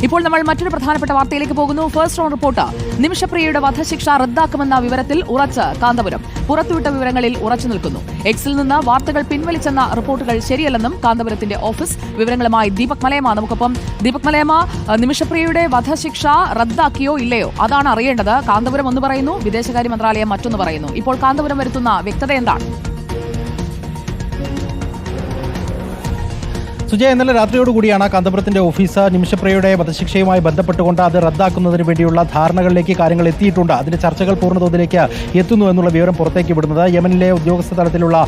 ഇപ്പോൾ നമ്മൾ മറ്റൊരു പ്രധാനപ്പെട്ട വാർത്തയിലേക്ക് പോകുന്നു. First on report. നിമിഷപ്രിയയുടെ വധശിക്ഷ റദ്ദാക്കുമെന്ന വിവരത്തിൽ ഉറച്ച് കാന്തപുരം. പുറത്തുവിട്ട വിവരങ്ങളിൽ ഉറച്ചു നിൽക്കുന്നു. എക്സിൽ നിന്ന് വാർത്തകൾ പിൻവലിച്ചെന്ന റിപ്പോർട്ടുകൾ ശരിയല്ലെന്നും കാന്തപുരത്തിന്റെ ഓഫീസ്. വിവരങ്ങളുമായി ദീപക് മലയമ്മ നമുക്കൊപ്പം. ദീപക് മലയമ്മ, നിമിഷപ്രിയയുടെ വധശിക്ഷ റദ്ദാക്കിയോ ഇല്ലയോ അതാണ് അറിയേണ്ടത്. കാന്തപുരം ഒന്ന് പറയുന്നു, വിദേശകാര്യ മന്ത്രാലയം മറ്റൊന്ന് പറയുന്നു. ഇപ്പോൾ കാന്തപുരം വരുത്തുന്ന വ്യക്തത എന്താണ്? സുജയ, ഇന്നലെ രാത്രിയോടുകൂടിയാണ് കാന്തപുരത്തിന്റെ ഓഫീസ് നിമിഷപ്രിയയുടെ വധശിക്ഷയുമായി ബന്ധപ്പെട്ടുകൊണ്ട് അത് റദ്ദാക്കുന്നതിന് വേണ്ടിയുള്ള ധാരണകളിലേക്ക് കാര്യങ്ങൾ എത്തിയിട്ടുണ്ട്. അതിന്റെ ചർച്ചകൾ പൂർണ്ണതോതിലേക്ക് എത്തുന്നു എന്നുള്ള വിവരം പുറത്തേക്ക് വിടുന്നത്. യമനിലെ ഉദ്യോഗസ്ഥ തലത്തിലുള്ള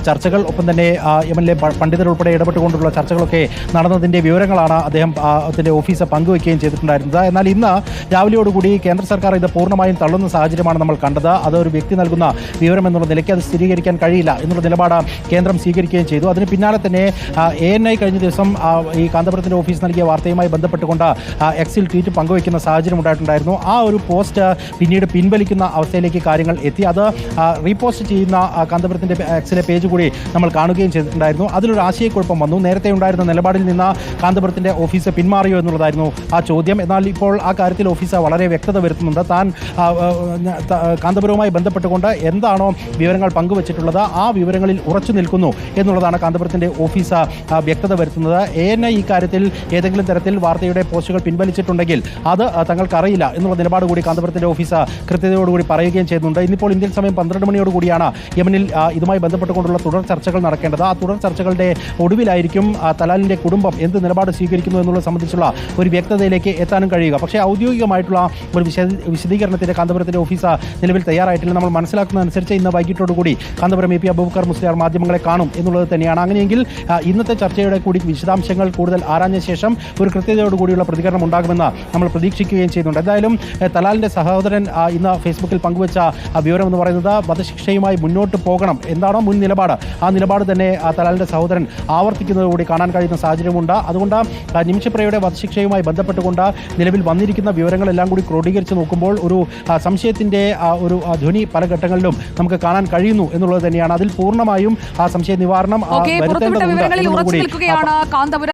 ചർച്ചകൾ, ഒപ്പം തന്നെ യമനിലെ പണ്ഡിതർ ഉൾപ്പെടെ ഇടപെട്ടുകൊണ്ടുള്ള ചർച്ചകളൊക്കെ നടന്നതിന്റെ വിവരങ്ങളാണ് അദ്ദേഹത്തിന്റെ ഓഫീസ് പങ്കുവയ്ക്കുകയും ചെയ്തിട്ടുണ്ടായിരുന്നത്. എന്നാൽ ഇന്ന് രാവിലെയോടുകൂടി കേന്ദ്ര സർക്കാർ ഇത് പൂർണ്ണമായും തള്ളുന്ന സാഹചര്യമാണ് നമ്മൾ കണ്ടത്. അത് ഒരു വ്യക്തി നൽകുന്ന വിവരം എന്നുള്ള നിലയ്ക്ക് അത് സ്ഥിരീകരിക്കാൻ കഴിയില്ല എന്നുള്ള നിലപാട് കേന്ദ്രം സ്വീകരിക്കുകയും ചെയ്തു. അതിന് പിന്നാലെ തന്നെ ANI കഴിഞ്ഞ ദിവസം ഈ കാന്തപുരത്തിന്റെ ഓഫീസ് നൽകിയ വാർത്തയുമായി ബന്ധപ്പെട്ടുകൊണ്ട് എക്സിൽ ട്വീറ്റ് പങ്കുവയ്ക്കുന്ന സാഹചര്യം ഉണ്ടായിട്ടുണ്ടായിരുന്നു. ആ ഒരു പോസ്റ്റ് പിന്നീട് പിൻവലിക്കുന്ന അവസ്ഥയിലേക്ക് കാര്യങ്ങൾ എത്തി. അത് റീപോസ്റ്റ് ചെയ്യുന്ന കാന്തപുരത്തിന്റെ എക്സിലെ പേജ് കൂടി നമ്മൾ കാണുകയും ചെയ്തിട്ടുണ്ടായിരുന്നു. അതിലൊരു ആശയക്കുഴപ്പം വന്നു. നേരത്തെ ഉണ്ടായിരുന്ന നിലപാടിൽ നിന്ന് കാന്തപുരത്തിന്റെ ഓഫീസ് പിന്മാറിയോ എന്നുള്ളതായിരുന്നു ആ ചോദ്യം. എന്നാൽ ഇപ്പോൾ ആ കാര്യത്തിൽ ഓഫീസ് വളരെ വ്യക്തത വരുത്തുന്നുണ്ട്. താൻ കാന്തപുരവുമായി ബന്ധപ്പെട്ടുകൊണ്ട് എന്താണോ വിവരങ്ങൾ പങ്കുവച്ചിട്ടുള്ളത് ആ വിവരങ്ങളിൽ ഉറച്ചു നിൽക്കുന്നു എന്നുള്ളതാണ് കാന്തപുരത്തിന്റെ ഓഫീസ് വ്യക്തത വരുത്തുന്നത്. ANI ഈ കാര്യത്തിൽ ഏതെങ്കിലും തരത്തിൽ വാർത്തയുടെ പോസ്റ്റുകൾ പിൻവലിച്ചിട്ടുണ്ടെങ്കിൽ അത് തങ്ങൾക്കറിയില്ല എന്നുള്ള നിലപാട് കൂടി കാന്തപുരത്തിന്റെ ഓഫീസ് കൃത്യതയോടുകൂടി പറയുകയും ചെയ്യുന്നുണ്ട്. ഇന്നിപ്പോൾ ഇന്ത്യൻ സമയം 12 മണിയോടുകൂടിയാണ് യമനിൽ ഇതുമായി ബന്ധപ്പെട്ടുകൊണ്ടുള്ള തുടർ ചർച്ചകൾ നടക്കേണ്ടത്. ആ തുടർ ചർച്ചകളുടെ ഒടുവിലായിരിക്കും തലാലിന്റെ കുടുംബം എന്ത് നിലപാട് സ്വീകരിക്കുന്നു എന്നുള്ളത് സംബന്ധിച്ചുള്ള ഒരു വ്യക്തതയിലേക്ക് എത്താനും കഴിയുക. പക്ഷേ ഔദ്യോഗികമായിട്ടുള്ള ഒരു വിശദീകരണത്തിന്റെ കാന്തപുരത്തിന്റെ ഓഫീസ് നിലവിൽ തയ്യാറായിട്ടില്ല. നമ്മൾ മനസ്സിലാക്കുന്നതനുസരിച്ച് ഇന്ന് വൈകിട്ടോടുകൂടി കാന്തപുരം AP അബൂബക്കർ മുസ്ലിയാർ മാധ്യമങ്ങളെ കാണും എന്നുള്ളത് തന്നെയാണ്. അങ്ങനെയെങ്കിൽ ഇന്നത്തെ ചർച്ചയുടെ കൂടി വിശദാംശങ്ങൾ കൂടുതൽ ആരാഞ്ഞ ശേഷം ഒരു കൃത്യതയോടുകൂടിയുള്ള പ്രതികരണം ഉണ്ടാകുമെന്ന് നമ്മൾ പ്രതീക്ഷിക്കുകയും ചെയ്യുന്നുണ്ട്. എന്തായാലും തലാലിന്റെ സഹോദരൻ ഇന്ന് ഫേസ്ബുക്കിൽ പങ്കുവച്ച വിവരം എന്ന് പറയുന്നത് വധശിക്ഷയുമായി മുന്നോട്ട് പോകണം എന്താണോ മുൻ നിലപാട്, ആ നിലപാട് തന്നെ തലാലിന്റെ സഹോദരൻ ആവർത്തിക്കുന്നതുകൂടി കാണാൻ കഴിയുന്ന സാഹചര്യമുണ്ട്. അതുകൊണ്ട് നിമിഷപ്രിയയുടെ വധശിക്ഷയുമായി ബന്ധപ്പെട്ടുകൊണ്ട് നിലവിൽ വന്നിരിക്കുന്ന വിവരങ്ങളെല്ലാം കൂടി ക്രോഡീകരിച്ച് നോക്കുമ്പോൾ ഒരു സംശയത്തിന്റെ ഒരു ധ്വനി പല ഘട്ടങ്ങളിലും നമുക്ക് കാണാൻ കഴിയുന്നു എന്നുള്ളത് തന്നെയാണ്. അതിൽ പൂർണ്ണമായും ആ സംശയ നിവാരണം വരുത്തേണ്ടതുണ്ട്. കാന്തപുരം